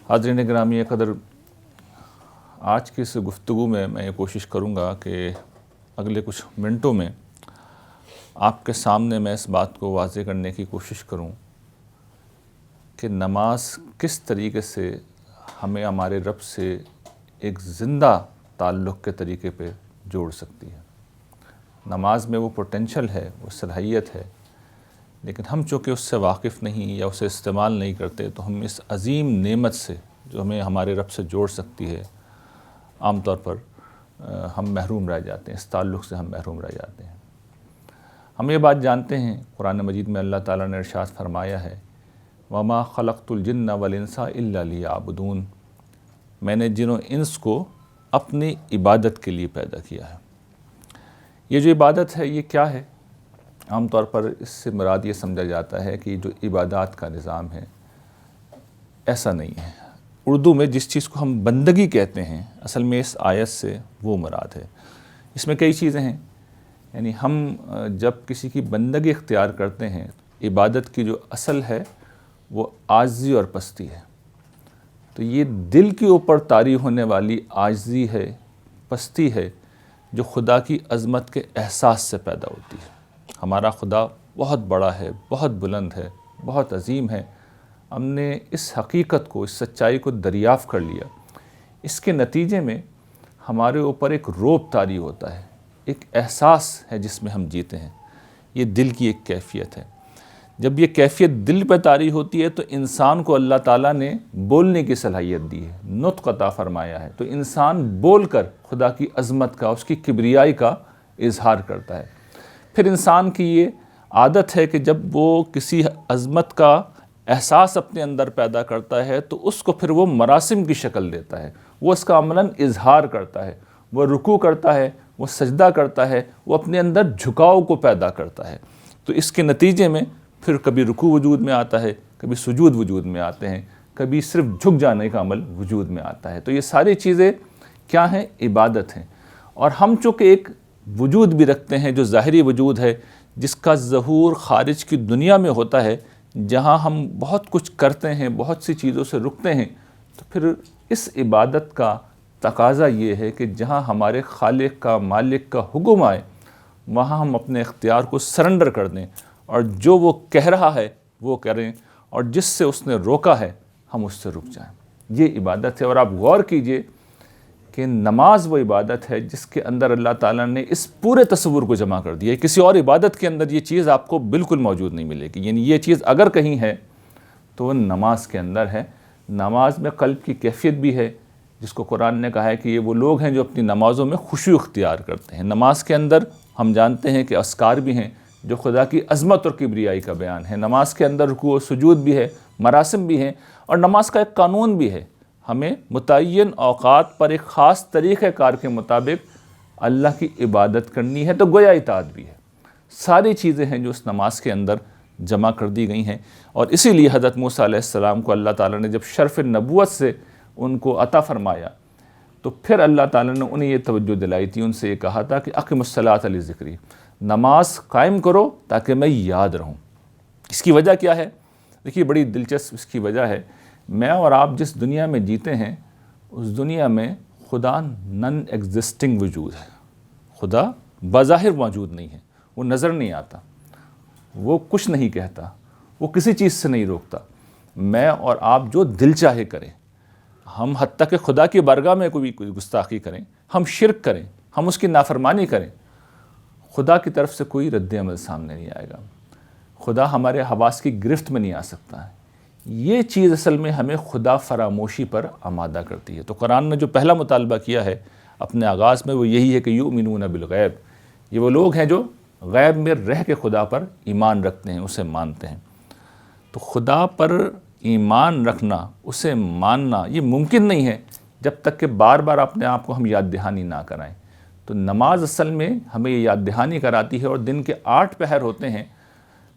حاضرین گرامی قدر، آج کی اس گفتگو میں یہ کوشش کروں گا کہ اگلے کچھ منٹوں میں آپ کے سامنے میں اس بات کو واضح کرنے کی کوشش کروں کہ نماز کس طریقے سے ہمیں ہمارے رب سے ایک زندہ تعلق کے طریقے پہ جوڑ سکتی ہے۔ نماز میں وہ پوٹینشل ہے، وہ صلاحیت ہے، لیکن ہم چونکہ اس سے واقف نہیں یا اسے استعمال نہیں کرتے تو ہم اس عظیم نعمت سے جو ہمیں ہمارے رب سے جوڑ سکتی ہے عام طور پر ہم محروم رہ جاتے ہیں، اس تعلق سے ہم محروم رہ جاتے ہیں۔ ہم یہ بات جانتے ہیں، قرآن مجید میں اللہ تعالیٰ نے ارشاد فرمایا ہے وَمَا خَلَقْتُ الْجِنَّ وَالْإِنسَ إِلَّا لِيَعْبُدُونَ، میں نے جن و انس کو اپنی عبادت کے لیے پیدا کیا ہے۔ یہ جو عبادت ہے یہ کیا ہے؟ عام طور پر اس سے مراد یہ سمجھا جاتا ہے کہ جو عبادات کا نظام ہے ایسا نہیں ہے۔ اردو میں جس چیز کو ہم بندگی کہتے ہیں اصل میں اس آیت سے وہ مراد ہے۔ اس میں کئی چیزیں ہیں، یعنی ہم جب کسی کی بندگی اختیار کرتے ہیں، عبادت کی جو اصل ہے وہ عاجزی اور پستی ہے، تو یہ دل کے اوپر طاری ہونے والی عاجزی ہے، پستی ہے، جو خدا کی عظمت کے احساس سے پیدا ہوتی ہے۔ ہمارا خدا بہت بڑا ہے، بہت بلند ہے، بہت عظیم ہے۔ ہم نے اس حقیقت کو، اس سچائی کو دریافت کر لیا، اس کے نتیجے میں ہمارے اوپر ایک روب طاری ہوتا ہے، ایک احساس ہے جس میں ہم جیتے ہیں۔ یہ دل کی ایک کیفیت ہے۔ جب یہ کیفیت دل پہ طاری ہوتی ہے تو انسان کو اللہ تعالیٰ نے بولنے کی صلاحیت دی ہے، نطق عطا فرمایا ہے، تو انسان بول کر خدا کی عظمت کا، اس کی کبریائی کا اظہار کرتا ہے۔ پھر انسان کی یہ عادت ہے کہ جب وہ کسی عظمت کا احساس اپنے اندر پیدا کرتا ہے تو اس کو پھر وہ مراسم کی شکل دیتا ہے، وہ اس کا عملاً اظہار کرتا ہے، وہ رکوع کرتا ہے، وہ سجدہ کرتا ہے، وہ اپنے اندر جھکاؤ کو پیدا کرتا ہے۔ تو اس کے نتیجے میں پھر کبھی رکوع وجود میں آتا ہے، کبھی سجود وجود میں آتے ہیں، کبھی صرف جھک جانے کا عمل وجود میں آتا ہے۔ تو یہ ساری چیزیں کیا ہیں؟ عبادت ہیں۔ اور ہم چونکہ ایک وجود بھی رکھتے ہیں جو ظاہری وجود ہے، جس کا ظہور خارج کی دنیا میں ہوتا ہے، جہاں ہم بہت کچھ کرتے ہیں، بہت سی چیزوں سے رکتے ہیں، تو پھر اس عبادت کا تقاضا یہ ہے کہ جہاں ہمارے خالق کا، مالک کا حکم آئے وہاں ہم اپنے اختیار کو سرنڈر کر دیں، اور جو وہ کہہ رہا ہے وہ کریں، اور جس سے اس نے روکا ہے ہم اس سے رک جائیں۔ یہ عبادت ہے۔ اور آپ غور کیجئے کہ نماز وہ عبادت ہے جس کے اندر اللہ تعالیٰ نے اس پورے تصور کو جمع کر دیا ہے۔ کسی اور عبادت کے اندر یہ چیز آپ کو بالکل موجود نہیں ملے گی، یعنی یہ چیز اگر کہیں ہے تو وہ نماز کے اندر ہے۔ نماز میں قلب کی کیفیت بھی ہے، جس کو قرآن نے کہا ہے کہ یہ وہ لوگ ہیں جو اپنی نمازوں میں خشوع اختیار کرتے ہیں۔ نماز کے اندر ہم جانتے ہیں کہ اذکار بھی ہیں جو خدا کی عظمت اور کبریائی کا بیان ہے۔ نماز کے اندر رکوع و سجود بھی ہے، مراسم بھی ہیں، اور نماز کا ایک قانون بھی ہے، ہمیں متعین اوقات پر ایک خاص طریقہ کار کے مطابق اللہ کی عبادت کرنی ہے، تو گویا اطاعت بھی ہے۔ ساری چیزیں ہیں جو اس نماز کے اندر جمع کر دی گئی ہیں، اور اسی لیے حضرت موسیٰ علیہ السلام کو اللہ تعالیٰ نے جب شرف نبوت سے ان کو عطا فرمایا تو پھر اللہ تعالیٰ نے انہیں یہ توجہ دلائی تھی، ان سے یہ کہا تھا کہ اقم الصلاۃ لذکری، نماز قائم کرو تاکہ میں یاد رہوں۔ اس کی وجہ کیا ہے؟ دیکھیے بڑی دلچسپ اس کی وجہ ہے، میں اور آپ جس دنیا میں جیتے ہیں اس دنیا میں خدا نن ایگزسٹنگ وجود ہے۔ خدا بظاہر موجود نہیں ہے، وہ نظر نہیں آتا، وہ کچھ نہیں کہتا، وہ کسی چیز سے نہیں روکتا۔ میں اور آپ جو دل چاہے کریں، ہم حتیٰ کہ خدا کی بارگاہ میں کوئی گستاخی کریں، ہم شرک کریں، ہم اس کی نافرمانی کریں، خدا کی طرف سے کوئی رد عمل سامنے نہیں آئے گا۔ خدا ہمارے حواس کی گرفت میں نہیں آ سکتا ہے۔ یہ چیز اصل میں ہمیں خدا فراموشی پر آمادہ کرتی ہے۔ تو قرآن نے جو پہلا مطالبہ کیا ہے اپنے آغاز میں وہ یہی ہے کہ یؤمنون بالغیب، یہ وہ لوگ ہیں جو غیب میں رہ کے خدا پر ایمان رکھتے ہیں، اسے مانتے ہیں۔ تو خدا پر ایمان رکھنا، اسے ماننا یہ ممکن نہیں ہے جب تک کہ بار بار اپنے آپ کو ہم یاد دہانی نہ کرائیں۔ تو نماز اصل میں ہمیں یہ یاد دہانی کراتی ہے، اور دن کے 8 پہر ہوتے ہیں،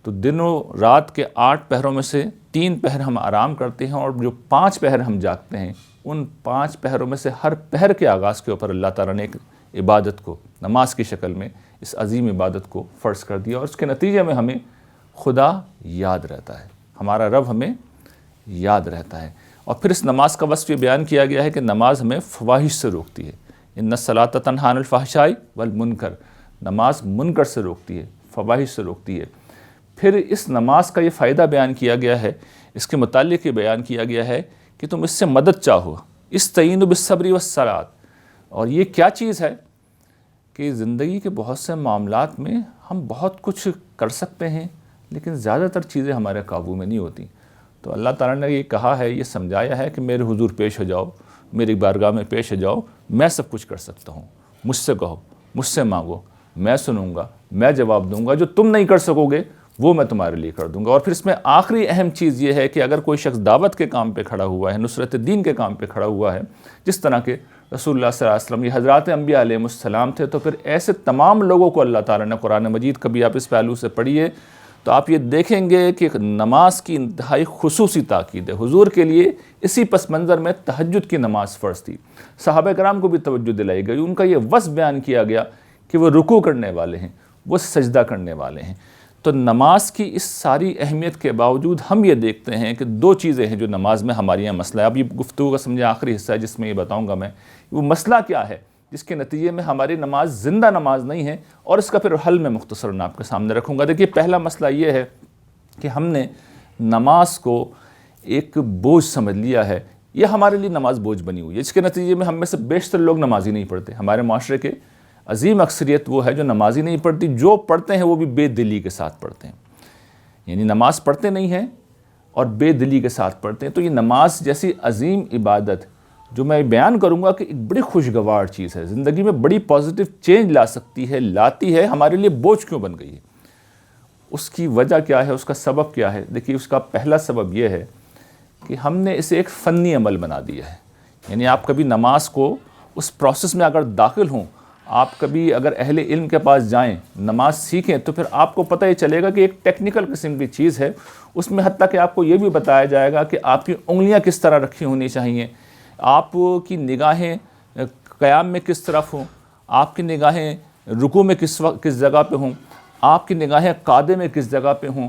تو دن و رات کے 8 پہروں میں سے 3 پہر ہم آرام کرتے ہیں، اور جو 5 پہر ہم جاگتے ہیں، ان 5 پہروں میں سے ہر پہر کے آغاز کے اوپر اللہ تعالیٰ نے ایک عبادت کو نماز کی شکل میں اس عظیم عبادت کو فرض کر دیا، اور اس کے نتیجے میں ہمیں خدا یاد رہتا ہے، ہمارا رب ہمیں یاد رہتا ہے۔ اور پھر اس نماز کا وصف یہ بیان کیا گیا ہے کہ نماز ہمیں فواحش سے روکتی ہے، ان الصلاۃ تنہی عن الفحشاء والمنکر، نماز منکر سے روکتی ہے، فواحش سے روکتی ہے۔ پھر اس نماز کا یہ فائدہ بیان کیا گیا ہے، اس کے متعلق یہ بیان کیا گیا ہے کہ تم اس سے مدد چاہو، استعینوا بالصبر والصلاۃ۔ اور یہ کیا چیز ہے کہ زندگی کے بہت سے معاملات میں ہم بہت کچھ کر سکتے ہیں لیکن زیادہ تر چیزیں ہمارے قابو میں نہیں ہوتی، تو اللہ تعالیٰ نے یہ کہا ہے، یہ سمجھایا ہے کہ میرے حضور پیش ہو جاؤ، میری بارگاہ میں پیش ہو جاؤ، میں سب کچھ کر سکتا ہوں، مجھ سے کہو، مجھ سے مانگو، میں سنوں گا، میں جواب دوں گا، جو تم نہیں کر سکو گے وہ میں تمہارے لیے کر دوں گا۔ اور پھر اس میں آخری اہم چیز یہ ہے کہ اگر کوئی شخص دعوت کے کام پہ کھڑا ہوا ہے، نصرت دین کے کام پہ کھڑا ہوا ہے، جس طرح کے رسول اللہ صلی اللہ علیہ وسلم، یہ حضرات انبیاء علیہ السلام تھے، تو پھر ایسے تمام لوگوں کو اللہ تعالیٰ نے قرآن مجید کبھی آپ اس پہلو سے پڑھیے تو آپ یہ دیکھیں گے کہ نماز کی انتہائی خصوصی تاکید ہے۔ حضور کے لیے اسی پس منظر میں تہجد کی نماز فرض تھی، صحابہ کرام کو بھی توجہ دلائی گئی، ان کا یہ وصف بیان کیا گیا کہ وہ رکوع کرنے والے ہیں، وہ سجدہ کرنے والے ہیں۔ تو نماز کی اس ساری اہمیت کے باوجود ہم یہ دیکھتے ہیں کہ دو چیزیں ہیں جو نماز میں ہماری یہاں مسئلہ ہے۔ اب یہ گفتگو کا سمجھے آخری حصہ ہے جس میں یہ بتاؤں گا میں وہ مسئلہ کیا ہے جس کے نتیجے میں ہماری نماز زندہ نماز نہیں ہے، اور اس کا پھر حل میں مختصراً آپ کے سامنے رکھوں گا۔ دیکھیے، پہلا مسئلہ یہ ہے کہ ہم نے نماز کو ایک بوجھ سمجھ لیا ہے، یہ ہمارے لیے نماز بوجھ بنی ہوئی ہے، جس کے نتیجے میں ہم میں سے بیشتر لوگ نمازی نہیں پڑھتے۔ ہمارے معاشرے کے عظیم اکثریت وہ ہے جو نمازی نہیں پڑھتی، جو پڑھتے ہیں وہ بھی بے دلی کے ساتھ پڑھتے ہیں، یعنی نماز پڑھتے نہیں ہیں اور بے دلی کے ساتھ پڑھتے ہیں۔ تو یہ نماز جیسی عظیم عبادت جو میں بیان کروں گا کہ ایک بڑی خوشگوار چیز ہے، زندگی میں بڑی پازیٹیو چینج لا سکتی ہے، لاتی ہے، ہمارے لیے بوجھ کیوں بن گئی ہے؟ اس کی وجہ کیا ہے، اس کا سبب کیا ہے؟ دیکھیے، اس کا پہلا سبب یہ ہے کہ ہم نے اسے ایک فنی عمل بنا دیا ہے۔ یعنی آپ کبھی نماز کو اس پروسیس میں اگر داخل ہوں، آپ کبھی اگر اہل علم کے پاس جائیں، نماز سیکھیں، تو پھر آپ کو پتہ یہ چلے گا کہ ایک ٹیکنیکل قسم کی چیز ہے، اس میں حتیٰ کہ آپ کو یہ بھی بتایا جائے گا کہ آپ کی انگلیاں کس طرح رکھی ہونی چاہیے، آپ کی نگاہیں قیام میں کس طرف ہوں، آپ کی نگاہیں رکوع میں کس جگہ پہ ہوں، آپ کی نگاہیں قعدے میں کس جگہ پہ ہوں،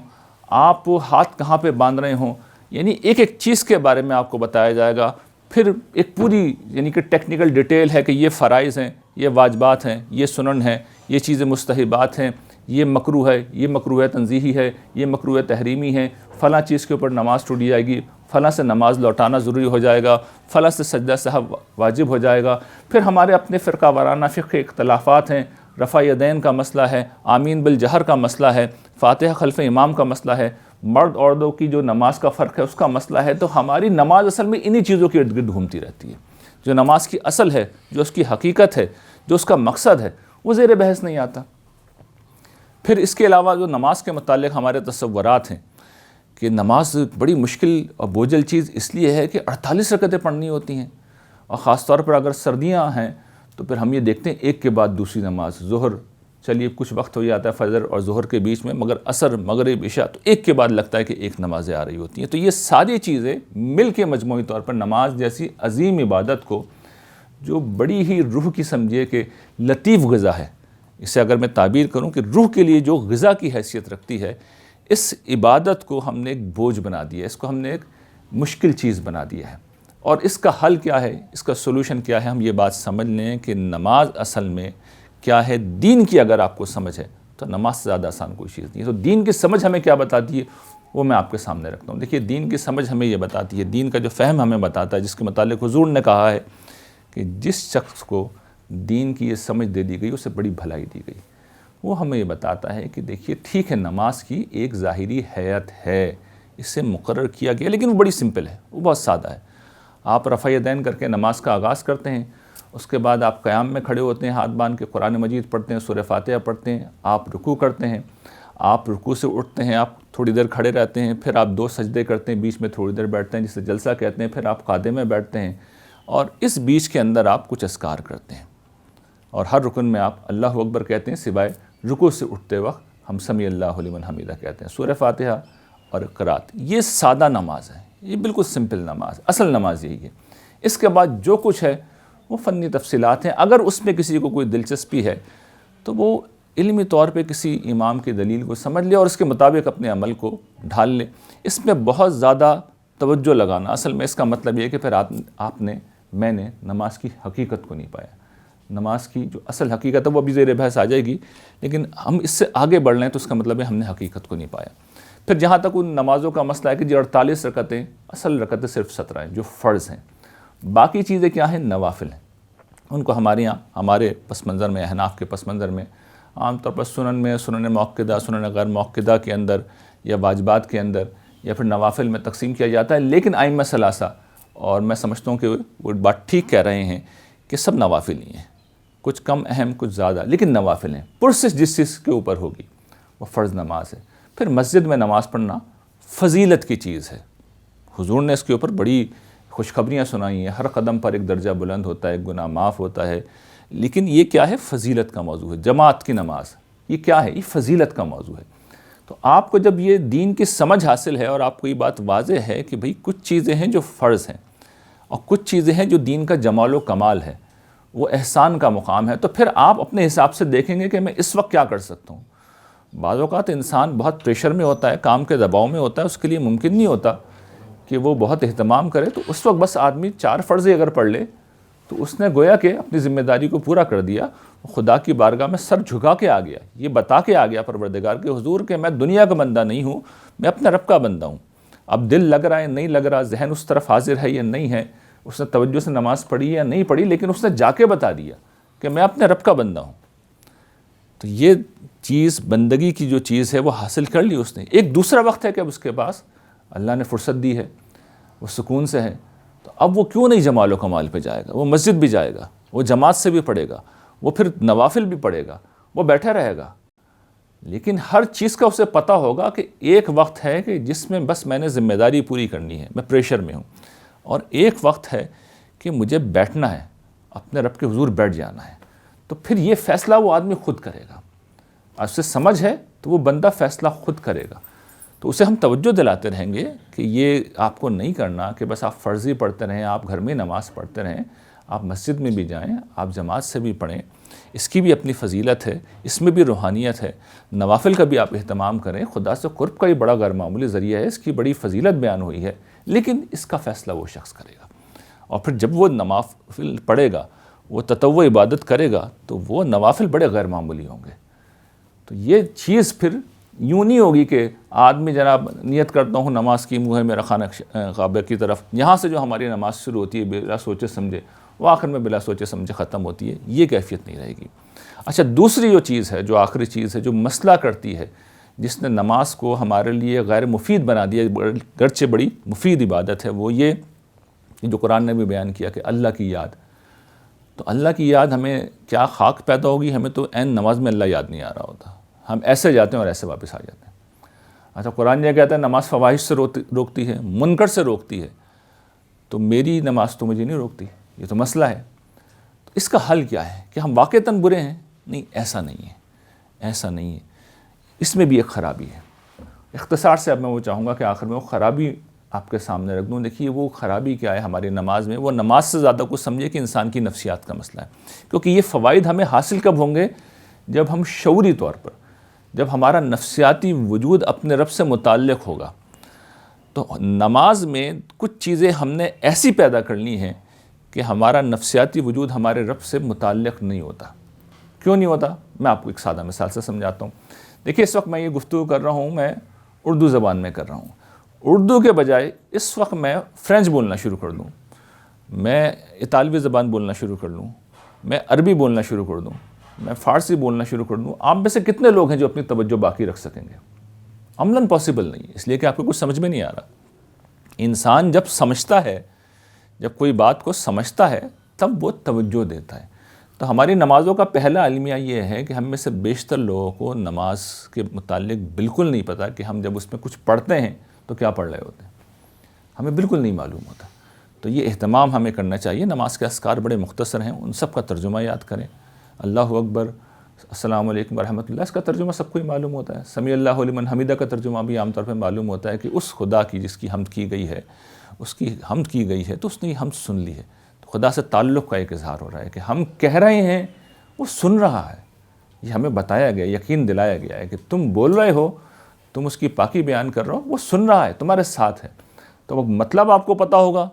آپ ہاتھ کہاں پہ باندھ رہے ہوں، یعنی ایک ایک چیز کے بارے میں آپ کو بتایا جائے گا۔ پھر ایک پوری یعنی کہ ٹیکنیکل ڈیٹیل ہے کہ یہ فرائض ہیں، یہ واجبات ہیں، یہ سنن ہیں، یہ چیزیں مستحبات ہیں، یہ مکروہ ہے، یہ مکروہ تنزیہی ہے، یہ مکروہ تحریمی ہے، فلاں چیز کے اوپر نماز ٹوٹ جائے گی، فلاں سے نماز لوٹانا ضروری ہو جائے گا، فلاں سے سجدہ سہو واجب ہو جائے گا۔ پھر ہمارے اپنے فرقہ وارانہ فقہ اختلافات ہیں، رفع یدین کا مسئلہ ہے، آمین بالجہر کا مسئلہ ہے، فاتحہ خلف امام کا مسئلہ ہے، مرد عورتوں کی جو نماز کا فرق ہے اس کا مسئلہ ہے۔ تو ہماری نماز اصل میں انہی چیزوں کے ارد گرد گھومتی رہتی ہے۔ جو نماز کی اصل ہے، جو اس کی حقیقت ہے، جو اس کا مقصد ہے، وہ زیر بحث نہیں آتا۔ پھر اس کے علاوہ جو نماز کے متعلق ہمارے تصورات ہیں کہ نماز بڑی مشکل اور بوجھل چیز اس لیے ہے کہ 48 رکعتیں پڑھنی ہوتی ہیں، اور خاص طور پر اگر سردیاں ہیں تو پھر ہم یہ دیکھتے ہیں ایک کے بعد دوسری نماز، ظہر چلیے کچھ وقت ہو جاتا ہے فجر اور ظہر کے بیچ میں، مگر عصر مغرب عشاء تو ایک کے بعد لگتا ہے کہ ایک نمازیں آ رہی ہوتی ہیں۔ تو یہ ساری چیزیں مل کے مجموعی طور پر نماز جیسی عظیم عبادت کو، جو بڑی ہی روح کی سمجھیے کہ لطیف غذا ہے، اسے اگر میں تعبیر کروں کہ روح کے لیے جو غذا کی حیثیت رکھتی ہے، اس عبادت کو ہم نے ایک بوجھ بنا دیا ہے، اس کو ہم نے ایک مشکل چیز بنا دیا ہے۔ اور اس کا حل کیا ہے، اس کا سولوشن کیا ہے؟ ہم یہ بات سمجھ لیں کہ نماز اصل میں کیا ہے۔ دین کی اگر آپ کو سمجھ ہے تو نماز سے زیادہ آسان کوئی چیز نہیں ہے۔ تو دین کی سمجھ ہمیں کیا بتاتی ہے وہ میں آپ کے سامنے رکھتا ہوں۔ دیکھیے، دین کی سمجھ ہمیں یہ بتاتی ہے، دین کا جو فہم ہمیں بتاتا ہے، جس کے متعلق حضور نے کہا ہے کہ جس شخص کو دین کی یہ سمجھ دے دی گئی اسے بڑی بھلائی دی گئی، وہ ہمیں یہ بتاتا ہے کہ دیکھیے ٹھیک ہے، نماز کی ایک ظاہری حیت ہے، اسے مقرر کیا گیا، لیکن وہ بڑی سمپل ہے، وہ بہت سادہ ہے۔ آپ رفع یدین کر کے نماز کا آغاز کرتے ہیں، اس کے بعد آپ قیام میں کھڑے ہوتے ہیں، ہاتھ باندھ کے قرآن مجید پڑھتے ہیں، سورہ فاتحہ پڑھتے ہیں، آپ رکوع کرتے ہیں، آپ رکوع سے اٹھتے ہیں، آپ تھوڑی دیر کھڑے رہتے ہیں، پھر آپ 2 سجدے کرتے ہیں، بیچ میں تھوڑی دیر بیٹھتے ہیں جسے جلسہ کہتے ہیں، پھر آپ قعدے میں بیٹھتے ہیں، اور اس بیچ کے اندر آپ کچھ اذکار کرتے ہیں، اور ہر رکن میں آپ اللہ اکبر کہتے ہیں، سوائے رکوع سے اٹھتے وقت ہم سمیع اللہ لمن حمیدہ کہتے ہیں، سورہ فاتحہ اور قرات۔ یہ سادہ نماز ہے، یہ بالکل سمپل نماز، اصل نماز یہی ہے۔ اس کے بعد جو کچھ ہے وہ فنی تفصیلات ہیں، اگر اس میں کسی کو کوئی دلچسپی ہے تو وہ علمی طور پہ کسی امام کی دلیل کو سمجھ لے اور اس کے مطابق اپنے عمل کو ڈھال لے۔ اس میں بہت زیادہ توجہ لگانا، اصل میں اس کا مطلب یہ ہے کہ پھر میں نے نماز کی حقیقت کو نہیں پایا۔ نماز کی جو اصل حقیقت ہے وہ ابھی زیر بحث آ جائے گی، لیکن ہم اس سے آگے بڑھ رہے ہیں تو اس کا مطلب ہے ہم نے حقیقت کو نہیں پایا۔ پھر جہاں تک ان نمازوں کا مسئلہ ہے کہ جو 48 رکعتیں، اصل رکعتیں صرف 17 ہیں جو فرض ہیں، باقی چیزیں کیا ہیں؟ نوافل ہیں۔ ان کو ہمارے یہاں، ہمارے پس منظر میں، احناف کے پس منظر میں عام طور پر سنن میں، سنن موقدہ، سنن غیر موقدہ کے اندر یا واجبات کے اندر یا پھر نوافل میں تقسیم کیا جاتا ہے، لیکن ائمہ ثلاثہ، اور میں سمجھتا ہوں کہ وہ بات ٹھیک کہہ رہے ہیں کہ سب نوافل ہی ہیں، کچھ کم اہم کچھ زیادہ، لیکن نوافل ہیں۔ پرسش جس چیز کے اوپر ہوگی وہ فرض نماز ہے۔ پھر مسجد میں نماز پڑھنا فضیلت کی چیز ہے، حضور نے اس کے اوپر بڑی خوشخبریاں سنائی ہیں، ہر قدم پر ایک درجہ بلند ہوتا ہے، ایک گناہ معاف ہوتا ہے، لیکن یہ کیا ہے؟ فضیلت کا موضوع ہے۔ جماعت کی نماز یہ کیا ہے؟ یہ فضیلت کا موضوع ہے۔ تو آپ کو جب یہ دین کی سمجھ حاصل ہے اور آپ کو یہ بات واضح ہے کہ بھئی کچھ چیزیں ہیں جو فرض ہیں اور کچھ چیزیں ہیں جو دین کا جمال و کمال ہے، وہ احسان کا مقام ہے، تو پھر آپ اپنے حساب سے دیکھیں گے کہ میں اس وقت کیا کر سکتا ہوں۔ بعض اوقات انسان بہت پریشر میں ہوتا ہے، کام کے دباؤ میں ہوتا ہے، اس کے لیے ممکن نہیں ہوتا کہ وہ بہت اہتمام کرے، تو اس وقت بس آدمی 4 فرض اگر پڑھ لے تو اس نے گویا کہ اپنی ذمہ داری کو پورا کر دیا، خدا کی بارگاہ میں سر جھکا کے آ گیا، یہ بتا کے آ گیا پروردگار کے حضور کہ میں دنیا کا بندہ نہیں ہوں، میں اپنے رب کا بندہ ہوں۔ اب دل لگ رہا ہے نہیں لگ رہا، ذہن اس طرف حاضر ہے یا نہیں ہے، اس نے توجہ سے نماز پڑھی یا نہیں پڑھی، لیکن اس نے جا کے بتا دیا کہ میں اپنے رب کا بندہ ہوں۔ تو یہ چیز، بندگی کی جو چیز ہے وہ حاصل کر لی اس نے۔ ایک دوسرا وقت ہے کہ اب اس کے پاس اللہ نے فرصت دی ہے، وہ سکون سے ہے، تو اب وہ کیوں نہیں جمال و کمال پہ جائے گا؟ وہ مسجد بھی جائے گا، وہ جماعت سے بھی پڑھے گا، وہ پھر نوافل بھی پڑھے گا، وہ بیٹھا رہے گا، لیکن ہر چیز کا اسے پتہ ہوگا کہ ایک وقت ہے کہ جس میں بس میں نے ذمہ داری پوری کرنی ہے، میں پریشر میں ہوں، اور ایک وقت ہے کہ مجھے بیٹھنا ہے، اپنے رب کے حضور بیٹھ جانا ہے۔ تو پھر یہ فیصلہ وہ آدمی خود کرے گا، اس سے سمجھ ہے تو وہ بندہ فیصلہ خود کرے گا۔ تو اسے ہم توجہ دلاتے رہیں گے کہ یہ آپ کو نہیں کرنا کہ بس آپ فرضی پڑھتے رہیں، آپ گھر میں نماز پڑھتے رہیں، آپ مسجد میں بھی جائیں، آپ جماعت سے بھی پڑھیں، اس کی بھی اپنی فضیلت ہے، اس میں بھی روحانیت ہے، نوافل کا بھی آپ اہتمام کریں، خدا سے قرب کا یہ بڑا غیر معمولی ذریعہ ہے، اس کی بڑی فضیلت بیان ہوئی ہے، لیکن اس کا فیصلہ وہ شخص کرے گا۔ اور پھر جب وہ نوافل پڑھے گا، وہ تطوع عبادت کرے گا، تو وہ نوافل بڑے غیر معمولی ہوں گے۔ تو یہ چیز پھر یوں نہیں ہوگی کہ آدمی جناب نیت کرتا ہوں نماز کی، منہ ہے میرا خانہ کعبہ کی طرف، یہاں سے جو ہماری نماز شروع ہوتی ہے بلا سوچے سمجھے، وہ آخر میں بلا سوچے سمجھے ختم ہوتی ہے، یہ کیفیت نہیں رہے گی۔ اچھا، دوسری جو چیز ہے، جو آخری چیز ہے، جو مسئلہ کرتی ہے، جس نے نماز کو ہمارے لیے غیر مفید بنا دیا، گرچہ بڑی مفید عبادت ہے، وہ یہ جو قرآن نے بھی بیان کیا کہ اللہ کی یاد۔ تو اللہ کی یاد ہمیں کیا خاک پیدا ہوگی؟ ہمیں تو عین نماز میں اللہ یاد نہیں آ رہا ہوتا، ہم ایسے جاتے ہیں اور ایسے واپس آ جاتے ہیں۔ اچھا، قرآن یہ کہتا ہے نماز فواحش سے روکتی ہے، منکر سے روکتی ہے، تو میری نماز تو مجھے نہیں روکتی، یہ تو مسئلہ ہے۔ تو اس کا حل کیا ہے؟ کہ ہم واقعتاً برے ہیں؟ نہیں، ایسا نہیں ہے، ایسا نہیں ہے، اس میں بھی ایک خرابی ہے۔ اختصار سے اب میں وہ چاہوں گا کہ آخر میں وہ خرابی آپ کے سامنے رکھ دوں۔ دیکھیے وہ خرابی کیا ہے ہماری نماز میں، وہ نماز سے زیادہ کچھ سمجھے کہ انسان کی نفسیات کا مسئلہ ہے، کیونکہ یہ فوائد ہمیں حاصل کب ہوں گے؟ جب ہم شعوری طور پر، جب ہمارا نفسیاتی وجود اپنے رب سے متعلق ہوگا۔ تو نماز میں کچھ چیزیں ہم نے ایسی پیدا کرنی ہیں کہ ہمارا نفسیاتی وجود ہمارے رب سے متعلق نہیں ہوتا۔ کیوں نہیں ہوتا؟ میں آپ کو ایک سادہ مثال سے سمجھاتا ہوں۔ دیکھیے اس وقت میں یہ گفتگو کر رہا ہوں، میں اردو زبان میں کر رہا ہوں، اردو کے بجائے اس وقت میں فرینچ بولنا شروع کر دوں، میں اطالوی زبان بولنا شروع کر لوں، میں عربی بولنا شروع کر دوں، میں فارسی بولنا شروع کر دوں، آپ میں سے کتنے لوگ ہیں جو اپنی توجہ باقی رکھ سکیں گے؟ عملاً پاسبل نہیں، اس لیے کہ آپ کو کچھ سمجھ میں نہیں آ رہا۔ انسان جب سمجھتا ہے، جب کوئی بات کو سمجھتا ہے، تب وہ توجہ دیتا ہے۔ تو ہماری نمازوں کا پہلا المیہ یہ ہے کہ ہم میں سے بیشتر لوگوں کو نماز کے متعلق بالکل نہیں پتہ کہ ہم جب اس میں کچھ پڑھتے ہیں تو کیا پڑھ رہے ہوتے ہیں، ہمیں بالکل نہیں معلوم ہوتا۔ تو یہ اہتمام ہمیں کرنا چاہیے۔ نماز کے اذکار بڑے مختصر ہیں، ان سب کا ترجمہ یاد کریں۔ اللہ اکبر، السلام علیکم ورحمۃ اللہ، اس کا ترجمہ سب کو ہی معلوم ہوتا ہے۔ سمیع اللہ لمن حمیدہ کا ترجمہ بھی عام طور پہ معلوم ہوتا ہے کہ اس خدا کی جس کی حمد کی گئی ہے، اس کی حمد کی گئی ہے تو اس نے یہ حمد سن لی ہے۔ تو خدا سے تعلق کا ایک اظہار ہو رہا ہے کہ ہم کہہ رہے ہیں، وہ سن رہا ہے۔ یہ ہمیں بتایا گیا، یقین دلایا گیا ہے کہ تم بول رہے ہو، تم اس کی پاکی بیان کر رہے ہو، وہ سن رہا ہے، تمہارے ساتھ ہے۔ تو اب مطلب آپ کو پتہ ہوگا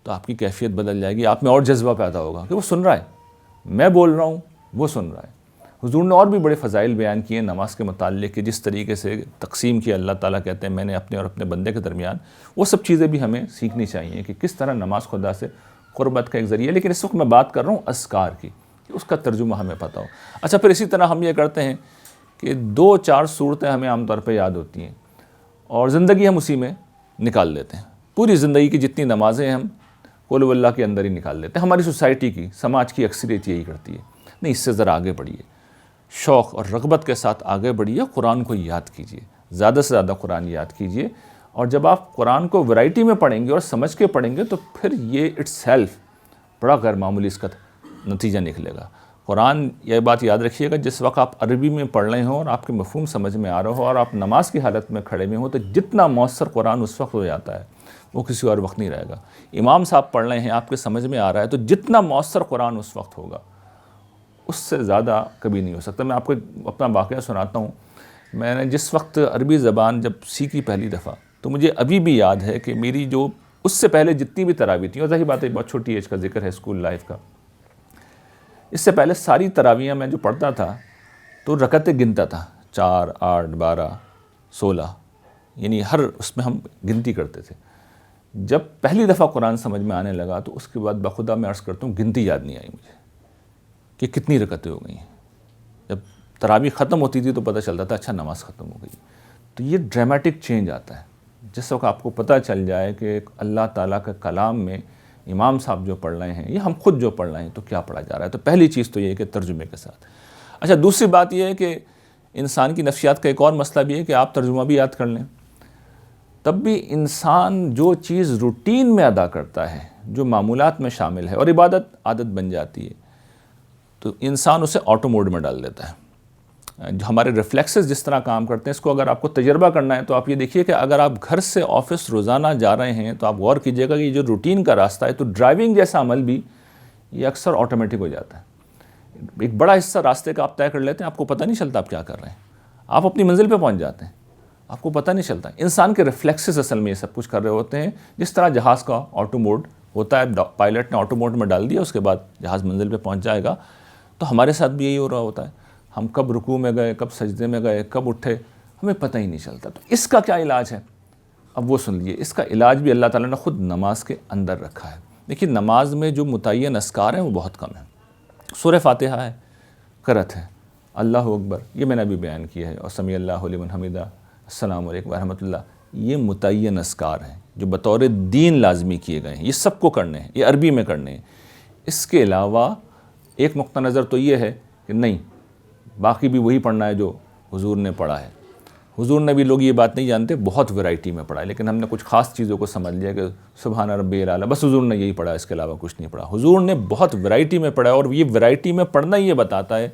تو آپ کی کیفیت بدل جائے گی، آپ میں اور جذبہ پیدا ہوگا کہ وہ سن رہا ہے، میں بول رہا ہوں وہ سن رہا ہے۔ حضور نے اور بھی بڑے فضائل بیان کیے نماز کے متعلق کہ جس طریقے سے تقسیم کی اللہ تعالیٰ کہتے ہیں میں نے اپنے اور اپنے بندے کے درمیان، وہ سب چیزیں بھی ہمیں سیکھنی چاہیے کہ کس طرح نماز خدا سے قربت کا ایک ذریعہ ہے۔ لیکن اس وقت میں بات کر رہا ہوں اذکار کی، کہ اس کا ترجمہ ہمیں پتہ ہو۔ اچھا، پھر اسی طرح ہم یہ کرتے ہیں کہ 2-4 صورتیں ہمیں عام طور پہ یاد ہوتی ہیں اور زندگی ہم اسی میں نکال لیتے ہیں، پوری زندگی کی جتنی نمازیں ہم قول اللہ کے اندر ہی نکال لیتے ہیں۔ ہماری سوسائٹی کی، سماج کی اکثریت یہی کرتی ہے۔ نہیں، اس سے ذرا آگے بڑھیے، شوق اور رغبت کے ساتھ آگے بڑھیے، قرآن کو یاد کیجیے، زیادہ سے زیادہ قرآن یاد کیجیے، اور جب آپ قرآن کو ورائٹی میں پڑھیں گے اور سمجھ کے پڑھیں گے تو پھر یہ اٹس سیلف بڑا غیر معمولی اس کا نتیجہ نکلے گا۔ قرآن، یہ بات یاد رکھیے گا، جس وقت آپ عربی میں پڑھ رہے ہوں اور آپ کے مفہوم سمجھ میں آ رہا ہو اور آپ نماز کی حالت میں کھڑے ہوئے ہوں تو جتنا مؤثر قرآن اس وقت ہو جاتا ہے وہ کسی اور وقت نہیں رہے گا۔ امام صاحب پڑھ رہے ہیں، آپ کے سمجھ میں آ رہا ہے تو جتنا مؤثر قرآن اس وقت ہوگا اس سے زیادہ کبھی نہیں ہو سکتا۔ میں آپ کو اپنا واقعہ سناتا ہوں۔ میں نے جس وقت عربی زبان جب سیکھی پہلی دفعہ، تو مجھے ابھی بھی یاد ہے کہ میری جو اس سے پہلے جتنی بھی تراویح تھیں، اور ظاہر بات ہے بہت چھوٹی ایج کا ذکر ہے اسکول لائف کا، اس سے پہلے ساری تراویحیں میں جو پڑھتا تھا تو رکعتیں گنتا تھا، 4، 8، 12، 16، یعنی ہر اس میں ہم گنتی کرتے تھے۔ جب پہلی دفعہ قرآن سمجھ میں آنے لگا تو اس کے بعد بخدا میں عرض کرتا ہوں گنتی یاد نہیں آئی مجھے کہ کتنی رکعتیں ہو گئی ہیں۔ جب تراویح ختم ہوتی تھی تو پتہ چلتا تھا اچھا نماز ختم ہو گئی۔ تو یہ ڈرامیٹک چینج آتا ہے جس وقت آپ کو پتہ چل جائے کہ اللہ تعالیٰ کے کلام میں امام صاحب جو پڑھ رہے ہیں یا ہم خود جو پڑھ رہے ہیں تو کیا پڑھا جا رہا ہے۔ تو پہلی چیز تو یہ ہے کہ ترجمے کے ساتھ۔ اچھا، دوسری بات یہ ہے کہ انسان کی نفسیات کا ایک اور مسئلہ بھی ہے کہ آپ ترجمہ بھی یاد کر لیں، تب بھی انسان جو چیز روٹین میں ادا کرتا ہے، جو معمولات میں شامل ہے اور عبادت عادت بن جاتی ہے، تو انسان اسے آٹو موڈ میں ڈال دیتا ہے۔ جو ہمارے ریفلیکسز جس طرح کام کرتے ہیں، اس کو اگر آپ کو تجربہ کرنا ہے تو آپ یہ دیکھیے کہ اگر آپ گھر سے آفس روزانہ جا رہے ہیں تو آپ غور کیجئے گا کہ یہ جو روٹین کا راستہ ہے، تو ڈرائیونگ جیسا عمل بھی یہ اکثر آٹومیٹک ہو جاتا ہے۔ ایک بڑا حصہ راستے کا آپ طے کر لیتے ہیں، آپ کو پتہ نہیں چلتا آپ کیا کر رہے ہیں، آپ اپنی منزل پہ پہنچ جاتے ہیں، آپ کو پتہ نہیں چلتا۔ انسان کے ریفلیکسز اصل میں یہ سب کچھ کر رہے ہوتے ہیں، جس طرح جہاز کا آٹو موڈ ہوتا ہے، پائلٹ نے آٹو موڈ میں ڈال دیا، اس کے بعد جہاز منزل پہ پہنچ جائے گا۔ تو ہمارے ساتھ بھی یہی ہو رہا ہوتا ہے، ہم کب رکوع میں گئے، کب سجدے میں گئے، کب اٹھے، ہمیں پتہ ہی نہیں چلتا۔ تو اس کا کیا علاج ہے؟ اب وہ سن لیجیے، اس کا علاج بھی اللہ تعالیٰ نے خود نماز کے اندر رکھا ہے۔ دیکھیے، نماز میں جو متعین اذکار ہیں وہ بہت کم ہیں۔ سورہ فاتحہ ہے، قرأت ہے، اللہ اکبر، یہ میں نے ابھی بیان کیا ہے، اور سمیع اللہ لمن حمدہ، السلام علیکم ورحمۃ اللہ، یہ متعین اذکار ہیں جو بطور دین لازمی کیے گئے ہیں، یہ سب کو کرنے ہیں، یہ عربی میں کرنے ہیں۔ اس کے علاوہ ایک نقطہ نظر تو یہ ہے کہ نہیں، باقی بھی وہی پڑھنا ہے جو حضور نے پڑھا ہے۔ حضور نے بھی، لوگ یہ بات نہیں جانتے، بہت ورائٹی میں پڑھا ہے، لیکن ہم نے کچھ خاص چیزوں کو سمجھ لیا کہ سبحان ربی الاعلیٰ، بس حضور نے یہی پڑھا، اس کے علاوہ کچھ نہیں پڑھا۔ حضور نے بہت ورائٹی میں پڑھا ہے، اور یہ ورائٹی میں پڑھنا یہ بتاتا ہے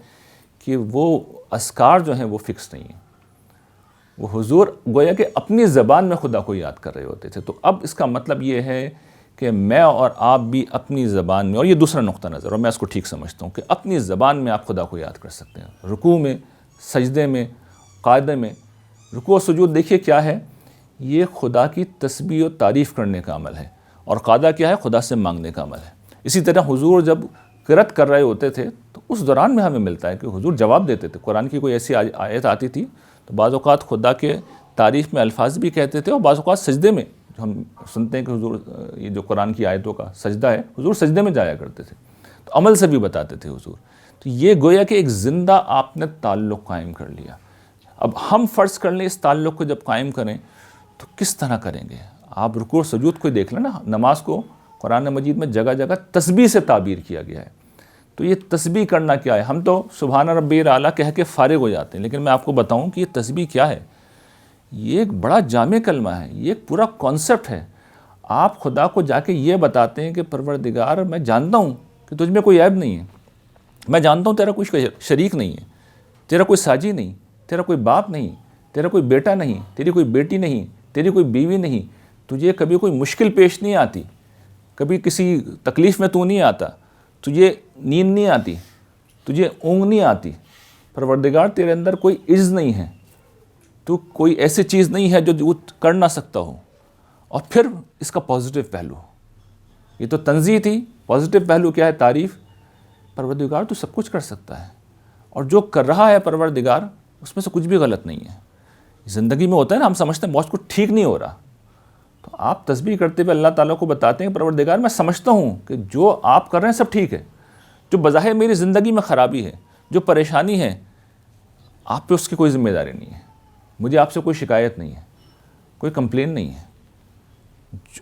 کہ وہ اذکار جو ہیں وہ فکس نہیں ہیں۔ وہ حضور گویا کہ اپنی زبان میں خدا کو یاد کر رہے ہوتے تھے۔ تو اب اس کا مطلب یہ ہے کہ میں اور آپ بھی اپنی زبان میں، اور یہ دوسرا نقطہ نظر، اور میں اس کو ٹھیک سمجھتا ہوں، کہ اپنی زبان میں آپ خدا کو یاد کر سکتے ہیں، رکوع میں، سجدے میں، قاعدے میں۔ رکوع و سجود دیکھیے کیا ہے، یہ خدا کی تسبیح و تعریف کرنے کا عمل ہے، اور قاعدہ کیا ہے، خدا سے مانگنے کا عمل ہے۔ اسی طرح حضور جب قرأت کر رہے ہوتے تھے تو اس دوران میں ہمیں ملتا ہے کہ حضور جواب دیتے تھے۔ قرآن کی کوئی ایسی آیت آتی تھی تو بعض اوقات خدا کے تعریف میں الفاظ بھی کہتے تھے، اور بعض اوقات سجدے میں، جو ہم سنتے ہیں کہ حضور، یہ جو قرآن کی آیتوں کا سجدہ ہے، حضور سجدے میں جایا کرتے تھے، تو عمل سے بھی بتاتے تھے حضور۔ تو یہ گویا کہ ایک زندہ آپ نے تعلق قائم کر لیا۔ اب ہم فرض کر لیں اس تعلق کو جب قائم کریں تو کس طرح کریں گے؟ آپ رکوع و سجود کو دیکھ لیں نا، نماز کو قرآن مجید میں جگہ جگہ تسبیح سے تعبیر کیا گیا ہے۔ تو یہ تسبیح کرنا کیا ہے؟ ہم تو سبحان ربی الاعلیٰ کہہ کے فارغ ہو جاتے ہیں، لیکن میں آپ کو بتاؤں کہ یہ تسبیح کیا ہے۔ یہ ایک بڑا جامع کلمہ ہے، یہ ایک پورا کانسیپٹ ہے۔ آپ خدا کو جا کے یہ بتاتے ہیں کہ پروردگار، میں جانتا ہوں کہ تجھ میں کوئی عیب نہیں ہے، میں جانتا ہوں تیرا کوئی شریک نہیں ہے، تیرا کوئی ساجی نہیں، تیرا کوئی باپ نہیں، تیرا کوئی بیٹا نہیں، تیری کوئی بیٹی نہیں، تیری کوئی بیوی نہیں، تجھے کبھی کوئی مشکل پیش نہیں آتی، کبھی کسی تکلیف میں تو نہیں آتا، تجھے نیند نہیں آتی، تجھے اونگ نہیں آتی۔ پروردگار، تیرے اندر کوئی عجز نہیں ہے، تو کوئی ایسی چیز نہیں ہے جو کر نہ سکتا ہو، اور پھر اس کا پازیٹیو پہلو، یہ تو تنزیہ تھی، پازیٹیو پہلو کیا ہے؟ تعریف۔ پروردگار تو سب کچھ کر سکتا ہے، اور جو کر رہا ہے پروردگار اس میں سے کچھ بھی غلط نہیں ہے۔ زندگی میں ہوتا ہے نا، ہم سمجھتے ہیں بہت کچھ ٹھیک نہیں ہو رہا، تو آپ تسبیح کرتے ہوئے اللہ تعالیٰ کو بتاتے ہیں پروردگار میں سمجھتا ہوں کہ جو آپ کر رہے ہیں سب ٹھیک ہے، جو بظاہر میری زندگی میں خرابی ہے، جو پریشانی ہے، آپ پہ اس کی کوئی ذمہ داری نہیں ہے، مجھے آپ سے کوئی شکایت نہیں ہے، کوئی کمپلین نہیں ہے،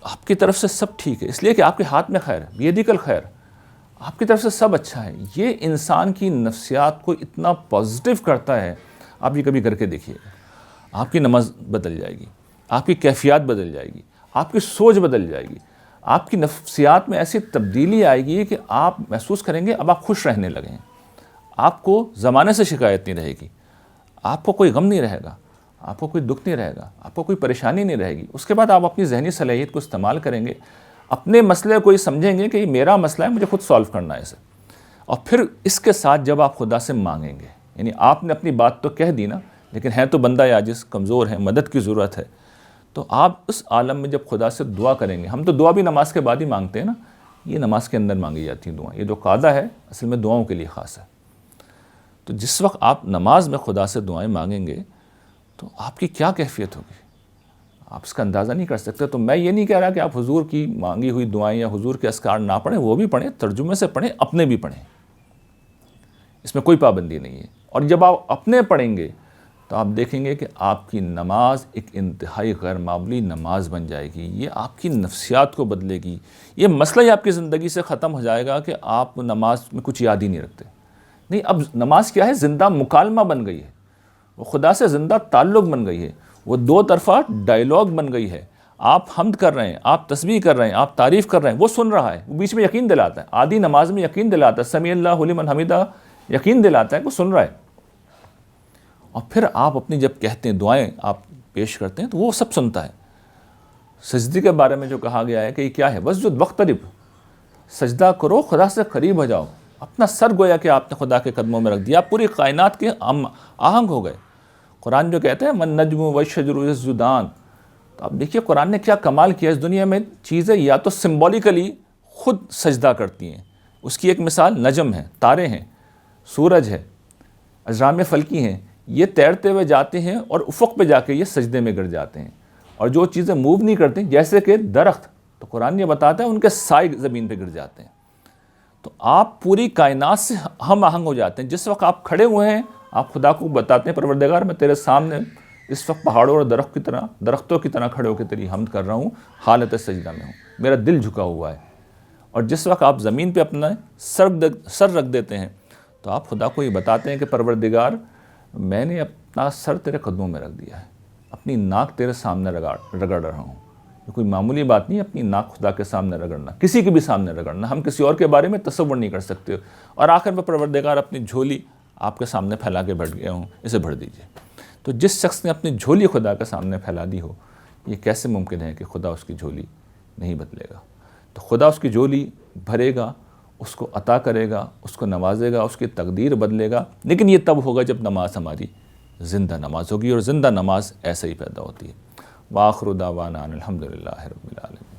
آپ کی طرف سے سب ٹھیک ہے، اس لیے کہ آپ کے ہاتھ میں خیر ہے، بیدک الخیر، آپ کی طرف سے سب اچھا ہے۔ یہ انسان کی نفسیات کو اتنا پازیٹیو کرتا ہے، آپ یہ کبھی کر کے دیکھیے گا، آپ کی نماز بدل جائے گی، آپ کی کیفیات بدل جائے گی، آپ کی سوچ بدل جائے گی، آپ کی نفسیات میں ایسی تبدیلی آئے گی کہ آپ محسوس کریں گے اب آپ خوش رہنے لگے ہیں، آپ کو زمانے سے شکایت نہیں رہے گی، آپ کو کوئی غم نہیں رہے گا، آپ کو کوئی دکھ نہیں رہے گا، آپ کو کوئی پریشانی نہیں رہے گی۔ اس کے بعد آپ اپنی ذہنی صلاحیت کو استعمال کریں گے، اپنے مسئلے کو یہ سمجھیں گے کہ یہ میرا مسئلہ ہے، مجھے خود سالو کرنا ہے اسے، اور پھر اس کے ساتھ جب آپ خدا سے مانگیں گے، یعنی آپ نے اپنی بات تو کہہ دی نا، لیکن ہے تو بندہ عاجز، کمزور ہے، مدد کی ضرورت ہے، تو آپ اس عالم میں جب خدا سے دعا کریں گے، ہم تو دعا بھی نماز کے بعد ہی مانگتے ہیں نا، یہ نماز کے اندر مانگی جاتی ہیں دعائیں، یہ جو قاعدہ ہے اصل میں دعاؤں کے لیے خاص ہے۔ تو جس وقت آپ نماز میں خدا سے دعائیں مانگیں گے تو آپ کی کیا کیفیت ہوگی، آپ اس کا اندازہ نہیں کر سکتے۔ تو میں یہ نہیں کہہ رہا کہ آپ حضور کی مانگی ہوئی دعائیں یا حضور کے اذکار نہ پڑھیں، وہ بھی پڑھیں، ترجمے سے پڑھیں، اپنے بھی پڑھیں، اس میں کوئی پابندی نہیں ہے۔ اور جب آپ اپنے پڑھیں گے تو آپ دیکھیں گے کہ آپ کی نماز ایک انتہائی غیر معمولی نماز بن جائے گی، یہ آپ کی نفسیات کو بدلے گی، یہ مسئلہ ہی آپ کی زندگی سے ختم ہو جائے گا کہ آپ نماز میں کچھ یاد ہی نہیں رکھتے۔ نہیں، اب نماز کیا ہے؟ زندہ مکالمہ بن گئی ہے، وہ خدا سے زندہ تعلق بن گئی ہے، وہ دو طرفہ ڈائیلاگ بن گئی ہے۔ آپ حمد کر رہے ہیں، آپ تسبیح کر رہے ہیں، آپ تعریف کر رہے ہیں، وہ سن رہا ہے، وہ بیچ میں یقین دلاتا ہے، آدھی نماز میں یقین دلاتا ہے، سمیع اللہ لمن حمیدہ یقین دلاتا ہے کہ وہ سن رہا ہے۔ اور پھر آپ اپنی جب کہتے ہیں دعائیں آپ پیش کرتے ہیں تو وہ سب سنتا ہے۔ سجدے کے بارے میں جو کہا گیا ہے کہ یہ کیا ہے؟ وسجد واقترب، سجدہ کرو، خدا سے قریب ہو جاؤ، اپنا سر گویا کہ آپ نے خدا کے قدموں میں رکھ دیا، آپ پوری کائنات کے آہنگ ہو گئے۔ قرآن جو کہتے ہیں من نجم والشجر یسجدان، تو اب دیکھیے قرآن نے کیا کمال کیا، اس دنیا میں چیزیں یا تو سمبولیکلی خود سجدہ کرتی ہیں، اس کی ایک مثال نجم ہے، تارے ہیں، سورج ہے، اجرام فلکی ہیں، یہ تیرتے ہوئے جاتے ہیں اور افق پہ جا کے یہ سجدے میں گر جاتے ہیں۔ اور جو چیزیں موو نہیں کرتی جیسے کہ درخت، تو قرآن یہ بتاتا ہے ان کے سائے زمین پہ گر جاتے ہیں۔ تو آپ پوری کائنات سے ہم آہنگ ہو جاتے ہیں۔ جس وقت آپ کھڑے ہوئے ہیں آپ خدا کو بتاتے ہیں پروردگار میں تیرے سامنے اس وقت پہاڑوں اور درختوں کی طرح کھڑے ہو کے تیری حمد کر رہا ہوں، حالت سجدہ میں ہوں، میرا دل جھکا ہوا ہے۔ اور جس وقت آپ زمین پہ اپنا سر رکھ دیتے ہیں تو آپ خدا کو یہ بتاتے ہیں کہ پروردگار میں نے اپنا سر تیرے قدموں میں رکھ دیا ہے، اپنی ناک تیرے سامنے رگڑ رہا ہوں۔ یہ کوئی معمولی بات نہیں، اپنی ناک خدا کے سامنے رگڑنا، کسی کے بھی سامنے رگڑنا، ہم کسی اور کے بارے میں تصور نہیں کر سکتے۔ اور آخر میں پروردگار اپنی جھولی آپ کے سامنے پھیلا کے بیٹھ گیا ہوں، اسے بھر دیجیے۔ تو جس شخص نے اپنی جھولی خدا کے سامنے پھیلا دی ہو، یہ کیسے ممکن ہے کہ خدا اس کی جھولی نہیں بدلے گا؟ تو خدا اس کی جھولی بھرے گا، اس کو عطا کرے گا، اس کو نوازے گا، اس کی تقدیر بدلے گا، لیکن یہ تب ہوگا جب نماز ہماری زندہ نماز ہوگی، اور زندہ نماز ایسے ہی پیدا ہوتی ہے۔ وآخر دعوانا ان الحمد للہ رب العالمین۔